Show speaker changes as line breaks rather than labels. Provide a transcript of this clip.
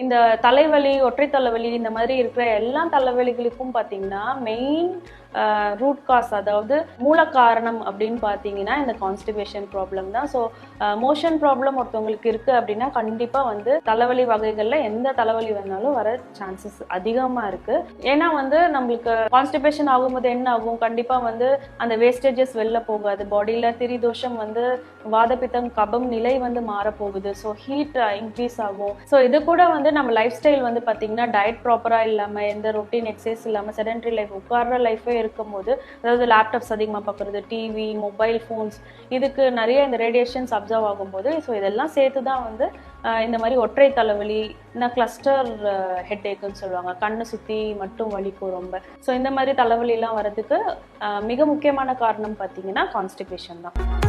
இந்த தலைவலி, ஒற்றை தலைவலி இந்த மாதிரி இருக்கிற எல்லா தலைவலிகளுக்கும் பார்த்தீங்கன்னா, மெயின் ரூட் காஸ் அதாவது மூல காரணம் அப்படின்னு பார்த்தீங்கன்னா, இந்த கான்ஸ்டிபேஷன் ப்ராப்ளம் தான். ஸோ மோஷன் ப்ராப்ளம் ஒருத்தவங்களுக்கு இருக்கு அப்படின்னா, கண்டிப்பாக வந்து தலைவலி வகைகளில் எந்த தலைவலி வந்தாலும் வர சான்சஸ் அதிகமாக இருக்கு. ஏன்னா வந்து நம்மளுக்கு கான்ஸ்டிபேஷன் ஆகும்போது என்ன ஆகும், கண்டிப்பாக வந்து அந்த வேஸ்டேஜஸ் வெளில போகாது. பாடியில் திரிதோஷம் வந்து வாதப்பித்தம் கபம் நிலை வந்து மாறப்போகுது. ஸோ ஹீட் இன்க்ரீஸ் ஆகும். ஸோ இது கூட வந்து நம்ம லைஃப் ஸ்டைல் வந்து பார்த்தீங்கன்னா டயட் ப்ராப்பராக இல்லாமல், எந்த ரொட்டீன் எக்ஸசைஸ் இல்லாமல், செடென்ட்ரி லைஃப் உட்கார்ற லைஃபே இருக்கும்போது, அதாவது லேப்டாப்ஸ் அதிகமாக பார்க்குறது, டிவி, மொபைல் ஃபோன்ஸ், இதுக்கு நிறைய இந்த ரேடியேஷன்ஸ் அப்சர்வ் ஆகும்போது, ஸோ இதெல்லாம் சேர்த்து தான் வந்து இந்த மாதிரி ஒற்றை தலைவலி, இந்த கிளஸ்டர் ஹெட்ஏக்குன்னு சொல்லுவாங்க, கண்ணை சுற்றி மட்டும் வலிக்கும் ரொம்ப. ஸோ இந்த மாதிரி தலைவலிலாம் வரதுக்கு மிக முக்கியமான காரணம் பார்த்தீங்கன்னா கான்ஸ்டிபேஷன் தான்.